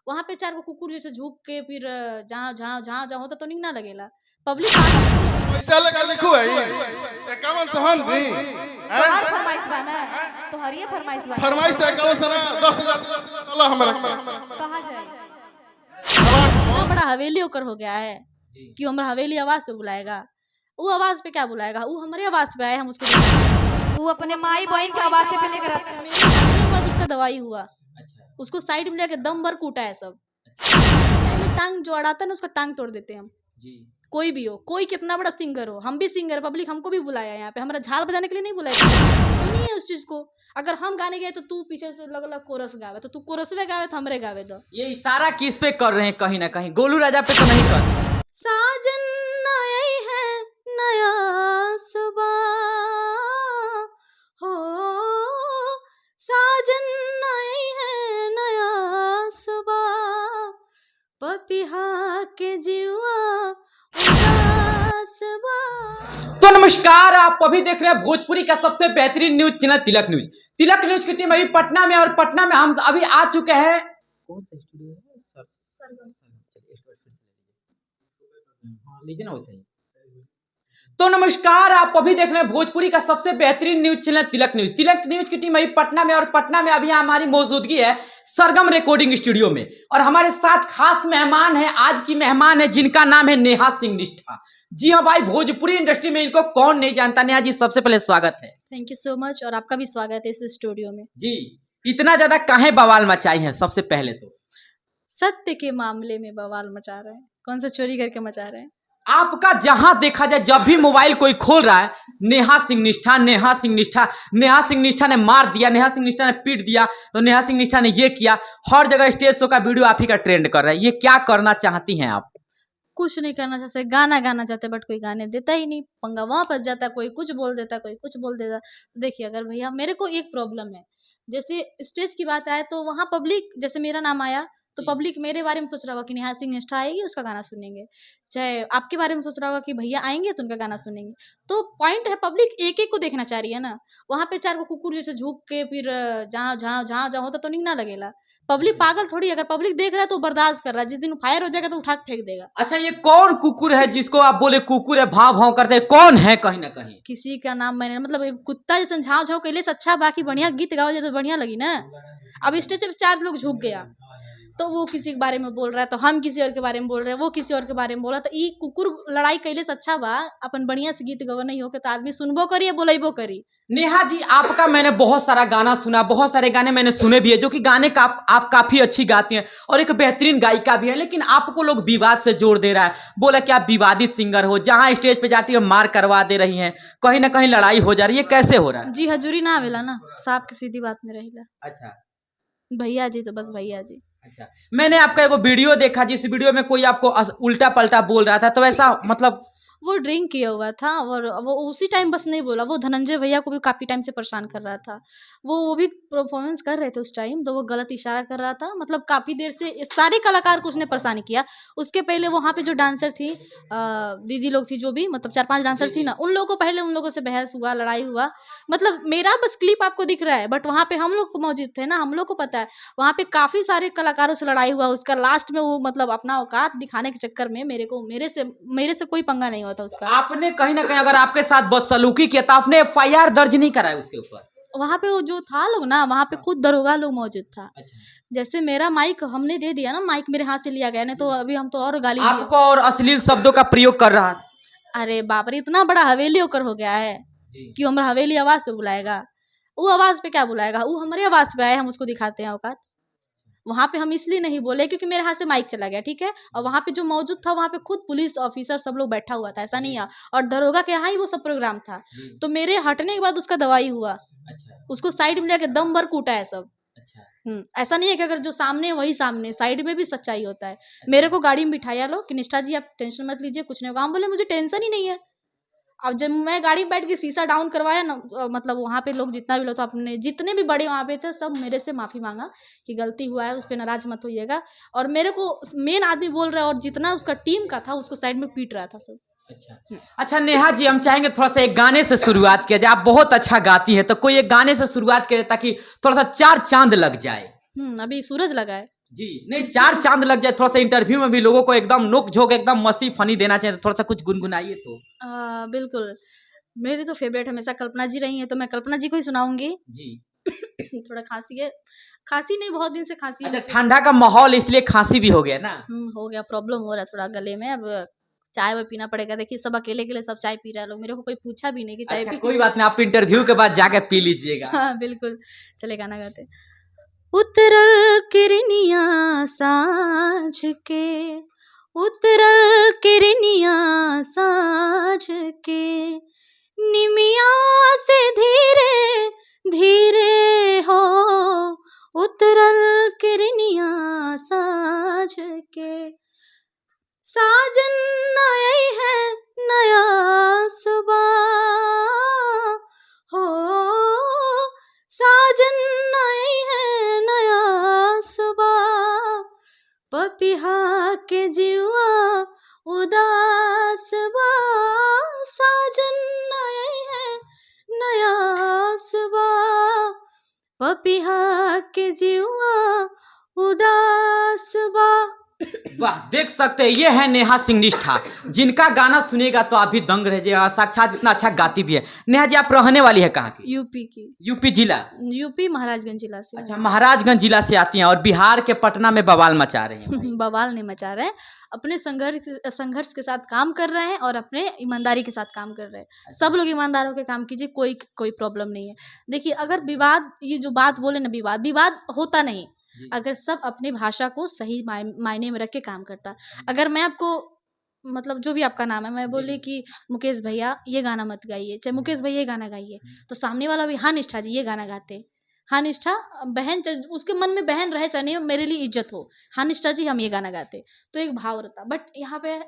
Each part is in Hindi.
वहाँ पे 4 गो कुकुर जैसे झुक के फिर जहाँ जहाँ जहाँ जहाँ होता तो निक ना लगेला पब्लिक पैसा लगा लिखो है 51 सहन दी तोहार फरमाइश बा ना तोहरिए फरमाइश बा फरमाइश है कहो सना 10,000 चलो हमरा कहाँ जाए इतना बड़ा हवेली होकर हो गया है कि हमरा हवेली आवाज पे बुलाएगा। वो आवाज पे क्या बुलाएगा, वो हमारे आवाज पे आए, हम उसको वो अपने माई बहन के आवाज से पहले कर बाद उसका दवाई हुआ। उसको साइड में लेके दम भर कूटा है सब। टांग जो अड़ाता है ना उसका टांग तोड़ देते हैं हम। कोई भी हो, कोई कितना बड़ा सिंगर हो, हम भी सिंगर, पब्लिक हमको भी बुलाया यहाँ पे, हमारा झाल बजाने के लिए नहीं बुलाया। सुनिए उस चीज को, अगर हम गाने गए तो तू पीछे से लग कोरस गावे, तो तू कोरसवे गावे तो हमरे गावे दो। ये इशारा किस पे कर रहे हैं? कहीं ना कहीं गोलू राजा पे तो नहीं कर। साजन आई है नया सुबह हो, साजन आई है नया सुबह, पपिहा के जीवा तो नमस्कार, आप अभी देख रहे हैं भोजपुरी का सबसे बेहतरीन न्यूज चैनल तिलक न्यूज। तिलक न्यूज की टीम अभी पटना में, और पटना में हम अभी आ चुके हैं। कौन सा स्टूडियो है? लीजिए ना वैसे ही। तो नमस्कार, आप अभी देख रहे हैं भोजपुरी का सबसे बेहतरीन न्यूज चैनल तिलक न्यूज। तिलक न्यूज की टीम अभी पटना में, और पटना में अभी हमारी मौजूदगी है सरगम रिकॉर्डिंग स्टूडियो में, और हमारे साथ खास मेहमान है। आज की मेहमान है जिनका नाम है नेहा सिंह निष्ठा। जी हाँ भाई, भोजपुरी इंडस्ट्री में इनको कौन नहीं जानता। नेहा जी सबसे पहले स्वागत है। थैंक यू सो मच, और आपका भी स्वागत है इस स्टूडियो में। जी, इतना ज्यादा काहे बवाल मचाई है? सबसे पहले तो सत्य के मामले में बवाल मचा रहे हैं। कौन सा चोरी करके मचा रहे हैं? आपका जहां देखा जाए, जब भी मोबाइल कोई खोल रहा है, नेहा सिंह निष्ठा, नेहा सिंह निष्ठा, नेहा सिंह निष्ठा ने मार दिया, नेहा सिंह निष्ठा ने पीट दिया, तो नेहा सिंह निष्ठा ने ये किया। हर जगह स्टेज शो का वीडियो आप ही का ट्रेंड कर रहा है। ये क्या करना चाहती हैं आप? कुछ नहीं करना चाहते, गाना गाना चाहते, बट कोई गाने देता ही नहीं। पंगा वहां फंस जाता है, कोई कुछ बोल देता, कोई कुछ बोल देता। तो देखिए, अगर भैया मेरे को एक प्रॉब्लम है, जैसे स्टेज की बात आए तो वहाँ पब्लिक, जैसे मेरा नाम आया तो पब्लिक मेरे बारे में सोच रहा होगा कि नेहा सिंह निष्ठा आएगी उसका गाना सुनेंगे, चाहे आपके बारे में सोच रहा होगा कि भैया आएंगे तो उनका गाना सुनेंगे। तो पॉइंट है, पब्लिक एक एक को देखना चाह रही है ना। वहाँ पे 4 गो कुकुर जैसे झुक के फिर जहाँ जहाँ जहाँ जहाँ होता तो निक ना लगेला। पब्लिक पागल थोड़ी, अगर पब्लिक देख रहा है तो बर्दाश्त कर रहा है, जिस दिन फायर हो जाएगा तो उठा के फेंक देगा। अच्छा, ये कौन कुकुर है जिसको आप बोले कुकुर है, भाव भाव करते हैं? कौन है? कहीं ना कहीं किसी का नाम मैंने, मतलब कुत्ता जैसे झाँव झाँव कैले से अच्छा, बाकी बढ़िया गीत गाओ जाए तो बढ़िया लगी ना। अब स्टेज पे 4 लोग झुक गया तो वो किसी के बारे में बोल रहा है, तो हम किसी और के बारे में बोल रहे हैं, वो किसी और के बारे में बोला, तो ई कुकुर लड़ाई कैले से अच्छा बा अपन बढ़िया से गीत गवा नहीं हो के तो आदमी सुनबो करी या बोलेबो करी। नेहा जी, आपका मैंने बहुत सारा गाना सुना, बहुत सारे गाने मैंने सुने भी है, जो कि गाने का आप काफी अच्छी गाती हैं और एक बेहतरीन गायिका भी है, लेकिन आपको लोग विवाद से जोड़ दे रहा है। बोला कि आप विवादित सिंगर हो, जहां स्टेज पे जाती है मार करवा दे रही हैं, कहीं ना कहीं लड़ाई हो जा रही है। कैसे हो रहा है? जी हजूरी ना आवेला ना, साफ की सीधी बात में रहिला। अच्छा भैया जी तो बस भैया जी। अच्छा, मैंने आपका एगो वीडियो देखा, जिस वीडियो में कोई आपको उल्टा पलटा बोल रहा था, तो ऐसा मतलब वो ड्रिंक किया हुआ था, और वो उसी टाइम बस नहीं बोला, वो धनंजय भैया को भी काफ़ी टाइम से परेशान कर रहा था। वो भी परफॉर्मेंस कर रहे थे उस टाइम, तो वो गलत इशारा कर रहा था, मतलब काफ़ी देर से सारे कलाकार को उसने परेशान किया। उसके पहले वहाँ पे जो डांसर थी, दीदी लोग थी, जो भी मतलब 4-5 डांसर थी ना, उन लोगों को पहले उन लोगों से बहस हुआ, लड़ाई हुआ। मतलब मेरा बस क्लिप आपको दिख रहा है, बट वहाँ पे हम लोग मौजूद थे ना, हम लोग को पता है वहाँ पे काफ़ी सारे कलाकारों से लड़ाई हुआ। उसका लास्ट में वो मतलब अपना औकात दिखाने के चक्कर में मेरे से कोई पंगा नहीं हुआ था उसका। आपने कहीं ना कहीं अगर आपके साथ बदसलूकी किया तो आपने FIR दर्ज नहीं कराया उसके ऊपर? वहाँ पे वो जो था लोग ना, वहाँ पे खुद दरोगा लोग मौजूद था। अच्छा। जैसे मेरा माइक हमने दे दिया ना, माइक मेरे हाथ से लिया गया, नहीं तो अभी हम तो और गाली आपको और अश्लील शब्दों का प्रयोग कर रहा है। अरे बाप रे, इतना बड़ा हवेली होकर हो गया है कि हमरा हवेली आवाज पे बुलाएगा। वो आवाज पे क्या बुलाएगा, वो हमारे आवाज पे आए, हम उसको दिखाते हैं औकात। वहाँ पे हम इसलिए नहीं बोले क्योंकि मेरे हाथ से माइक चला गया, ठीक है। और वहाँ पे जो मौजूद था, वहाँ पे खुद पुलिस ऑफिसर सब लोग बैठा हुआ था, ऐसा नहीं है। और दरोगा के यहाँ ही वो सब प्रोग्राम था। तो मेरे हटने के बाद उसका दवाई हुआ। अच्छा। उसको साइड में लेके दम भर कूटा है सब। अच्छा। ऐसा नहीं है कि अगर जो सामने वही सामने, साइड में भी सच्चाई होता है। मेरे को गाड़ी में बिठाया लो कि निष्ठा जी आप टेंशन मत लीजिए, कुछ नहीं होगा। हम बोले मुझे टेंशन ही नहीं है। अब जब मैं गाड़ी में बैठ के शीशा डाउन करवाया ना, मतलब वहाँ पे लोग जितना भी लोग था, अपने जितने भी बड़े वहाँ पे थे, सब मेरे से माफ़ी मांगा कि गलती हुआ है, उस पर नाराज मत होइएगा। और मेरे को मेन आदमी बोल रहा है, और जितना उसका टीम का था उसको साइड में पीट रहा था सब। अच्छा नेहा जी, हम चाहेंगे थोड़ा सा एक गाने से शुरुआत किया जाए। आप बहुत अच्छा गाती है, तो कोई एक गाने से शुरुआत किया जाए ताकि थोड़ा सा चार चांद लग जाए। अभी सूरज लगा है। जी नहीं, 4 चांद लग जाए। थोड़ा सा इंटरव्यू में भी लोगों को एकदम नोक झोंक, एकदम मस्ती फनी देना चाहिए, तो थोड़ा सा कुछ गुनगुनाइए तो। बिल्कुल। मेरी तो फेवरेट हमेशा कल्पना जी रही हैं, तो मैं कल्पना जी को ही सुनाऊंगी। जी। थोड़ा खांसी है, खांसी नहीं, बहुत दिन से खांसी अच्छा, है। ठंडा का माहौल इसलिए खांसी भी हो गया ना। हो गया, प्रॉब्लम हो रहा है थोड़ा गले में। अब चाय वो पीना पड़ेगा। देखिए सब अकेले अकेले सब चाय पी रहे हैं लोग, मेरे को कोई पूछा भी नहीं कि चाय अच्छा, पी। कोई बात नहीं, आप इंटरव्यू के बाद जाके पी लीजिएगा। हाँ बिल्कुल, चले गाना गाते। उतरल किरनिया साँझ के, उतरल किरनिया साँझ के, निमिया से धीरे धीरे हो, उतरल किरनिया साँझ के। साजन आई है नया सुबह हो, साजन आई है नया सुबह, पपिहा के जीवा उदास बा, साजन आई है नया सुबह, पपिहा के जीवा उदास बा। वाह, देख सकते हैं, ये है नेहा सिंह निष्ठा, जिनका गाना सुनेगा तो आप भी दंग रह जाएगा। साक्षात इतना अच्छा गाती भी है। नेहा जी, आप रहने वाली है कहाँ की? यूपी की। यूपी जिला? यूपी महाराजगंज जिला से। अच्छा, महाराजगंज जिला से आती हैं और बिहार के पटना में बवाल मचा रहे हैं। बवाल नहीं मचा रहे हैं, अपने संघर्ष के साथ काम कर रहे हैं और अपने ईमानदारी के साथ काम कर रहे हैं। सब लोग ईमानदार होकर काम कीजिए, कोई प्रॉब्लम नहीं है। देखिए, अगर विवाद, ये जो बात बोले ना, विवाद होता नहीं अगर सब अपनी भाषा को सही मायने में रख के काम करता। अगर मैं आपको, मतलब जो भी आपका नाम है, मैं बोली कि मुकेश भैया ये गाना मत गाइए, चाहे मुकेश भैया ये गाना गाइए, तो सामने वाला भी हाँ निष्ठा जी ये गाना गाते, हाँ निष्ठा बहन, उसके मन में बहन रहे चाहे नहीं, मेरे लिए इज्जत हो, हाँ निष्ठा जी हम ये गाना गाते, तो एक भाव रहता। बट यहाँ पे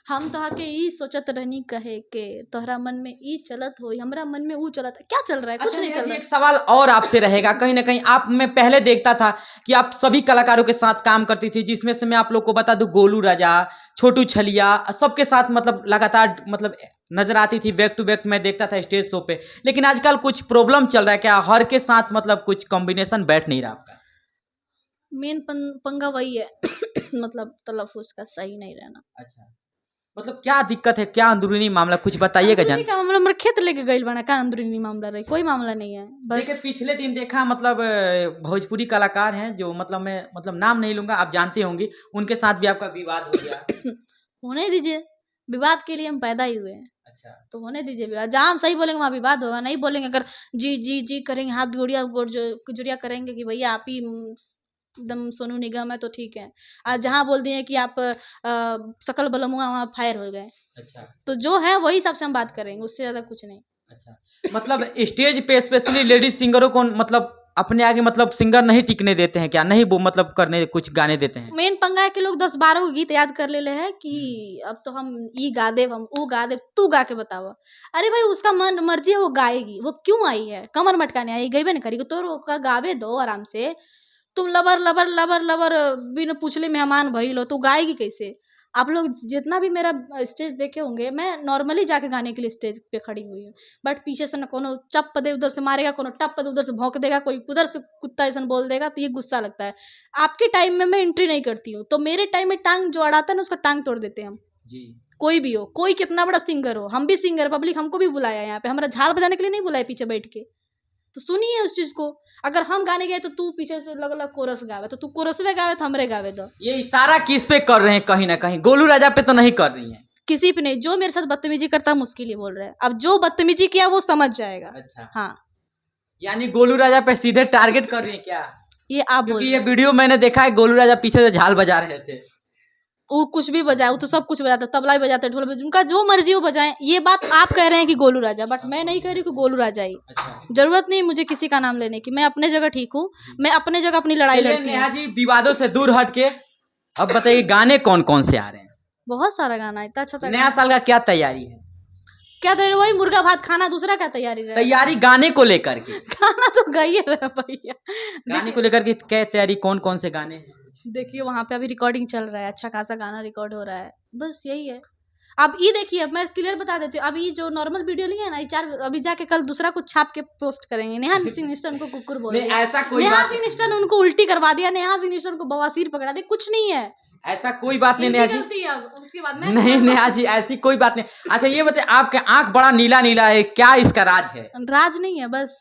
हम तो आके ई सोचत रहनी कहे के तोहरा मन में ई चलत हो, हमरा मन में वो चलत, क्या चल रहा है? कुछ नहीं चल रहा है। एक सवाल और आपसे रहेगा, कहीं ना कहीं आप, मैं पहले देखता था कि आप सभी कलाकारों के साथ काम करती थी, जिसमें से मैं आप लोग को बता दूं, गोलू राजा, छोटू छलिया, सबके साथ मतलब लगातार मतलब नजर आती थी, बैक टू बैक मैं देखता था स्टेज शो पे। लेकिन आजकल कुछ प्रॉब्लम चल रहा है क्या? हर के साथ मतलब कुछ कॉम्बिनेशन बैठ नहीं रहा आपका? मेन पंगा वही है मतलब तलफ़ुज़ का सही नहीं रहना। अच्छा, मतलब क्या दिक्कत है, क्या अंदरूनी मामला, कुछ बताइएगा जान। का मामला, मेरे खेत लेके गइल बना का अंदरूनी मामला रही, कोई मामला नहीं है। बस देखिए, पिछले दिन देखा, मतलब भोजपुरी कलाकार हैं जो, मतलब मैं मतलब नाम नहीं लूंगा, आप जानते होंगे, उनके साथ भी आपका विवाद हो गया। होने दीजिए, विवाद के लिए हम पैदा ही हुए हैं। अच्छा, तो होने दीजिए विवाद। जहाँ हम सही बोलेंगे वहाँ विवाद होगा, नहीं बोलेंगे अगर जी जी जी करेंगे, हाथ गुड़िया करेंगे कि भैया आप ही एकदम सोनू निगम है, तो ठीक है। आज जहाँ बोल दिए कि आप सकल बलमुआ, वहाँ फायर हो गए। अच्छा, तो जो है वही हिसाब से हम बात करेंगे, उससे ज़्यादा कुछ नहीं। अच्छा, मतलब स्टेज पे स्पेशली लेडीज सिंगरों को मतलब अपने आगे मतलब सिंगर नहीं टिकने देते हैं क्या? नहीं, वो मतलब करने कुछ गाने देते हैं? मेन पंगा है कि लोग 10-12 को गीत याद कर ले हैं कि अब तो हम ई गा देव, हम वो गा देव, तू गा के बतावा। अरे भाई, उसका मन मर्जी है, वो गाएगी, वो क्यों आई है? कमर मटकाने आई, गईबे नहीं करेगी तो गावे दो आराम से। तुम लबर लबर लबर लबर बिन पूछले मेहमान भई लो, तो गाएगी कैसे? आप लोग जितना भी मेरा स्टेज देखे होंगे, मैं नॉर्मली जाके गाने के लिए स्टेज पे खड़ी हुई हूँ, बट पीछे से न कोनो चप दे उधर से मारेगा, कोनो टप दे उधर से भौंक देगा, कोई उधर से कुत्ता ऐसा बोल देगा, तो ये गुस्सा लगता है। आपके टाइम में मैं एंट्री नहीं करती हूँ, तो मेरे टाइम में टांग जो अड़ाता है ना, उसका टांग तोड़ देते हैं हम। जी, कोई भी हो, कोई कितना बड़ा सिंगर हो, हम भी सिंगर, पब्लिक हमको भी बुलाया यहाँ पे, हमारा झाल बजाने के लिए नहीं बुलाया पीछे बैठ के। तो सुनिए उस चीज को। अगर हम गाने गए तो तू पीछे से लग कोरस गावे, तो तू कोरसवे गावे तो हमरे गावे दो। ये इशारा किस पे कर रहे हैं? कहीं ना कहीं गोलू राजा पे तो नहीं कर रही हैं? किसी पे नहीं, जो मेरे साथ बदतमीजी करता है उसके लिए बोल रहे हैं। अब जो बदतमीजी किया वो समझ जाएगा। अच्छा, हाँ, यानी गोलू राजा पे सीधे टारगेट कर रही हैं क्या? ये आप बोल क्योंकि रहे ये हैं। वीडियो मैंने देखा है, गोलू राजा पीछे से झाल बजा रहे थे। वो कुछ भी बजाए, वो तो सब कुछ बजाता, तबला भी बजाते, ढोल भी, उनका जो मर्जी वो बजाएं। ये बात आप कह रहे हैं कि गोलू राजा, बट मैं नहीं कह रही कि गोलू राजा ही। अच्छा, जरूरत नहीं मुझे किसी का नाम लेने की, मैं अपने जगह ठीक हूँ, मैं अपने जगह अपनी लड़ाई चलिए लड़ती नेहा हूँ। जी, विवादों से दूर हट के अब बताइए, गाने कौन कौन से आ रहे हैं? बहुत सारा गाना है, इतना अच्छा नया साल का क्या तैयारी है? क्या तैयारी? वही मुर्गा भात खाना, दूसरा क्या तैयारी रहे? तैयारी गाने को लेकर के, खाना तो गाइए रहे भैया। गाने को लेकर के क्या तैयारी, कौन कौन से गाने हैं? देखिए वहाँ पे अभी रिकॉर्डिंग चल रहा है, अच्छा खासा गाना रिकॉर्ड हो रहा है, बस यही है। अब ये देखिए, अब मैं क्लियर बता देती हूँ, अब ये जो नॉर्मल वीडियो लिए है ना, ये 4 अभी जाके कल दूसरा कुछ छाप के पोस्ट करेंगे। नेहा सिंह निष्ठा उनको कुकुर बोल नहीं दिया, ऐसा कोई नेहा बात सिंह निष्ठा ने उनको उल्टी करवा दिया, नेहा सिंह निष्ठा उनको बवासीर पकड़ा दी, कुछ नहीं है, ऐसा कोई बात नहीं इनकी नेहा जी। गलती है। अब उसके बाद मैं नहीं नेहा जी ऐसी कोई बात नहीं। अच्छा ये बताइए आपका आंख बड़ा नीला नीला है, क्या इसका राज है? राज नहीं है, बस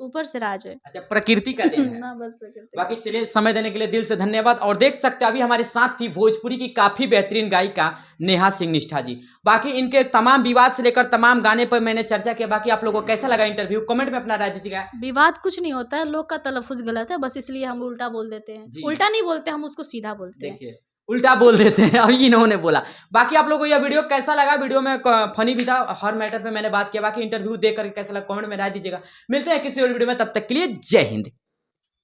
ऊपर से राज है अच्छा प्रकृति का देन है। ना, बस प्रकृति। बाकी चलिए समय देने के लिए दिल से धन्यवाद। और देख सकते हैं अभी हमारे साथ थी भोजपुरी की काफी बेहतरीन गायिका नेहा सिंह निष्ठा जी। बाकी इनके तमाम विवाद से लेकर तमाम गाने पर मैंने चर्चा किया। बाकी आप लोगों को कैसा लगा इंटरव्यू, कमेंट में अपना राय दीजिएगा। विवाद कुछ नहीं होता है, लोग का तलफ्फुज गलत है, बस इसलिए हम उल्टा बोल देते हैं। जी। उल्टा नहीं बोलते हम, उसको सीधा बोलते हैं। देखिए उल्टा बोल देते हैं, अभी इन्होंने बोला। बाकी आप लोगों को यह वीडियो कैसा लगा? वीडियो में फनी भी था, हर मैटर पे मैंने बात किया। बाकी इंटरव्यू देख करके कैसा लगा कमेंट में राय दीजिएगा। मिलते हैं किसी और वीडियो में, तब तक के लिए जय हिंद।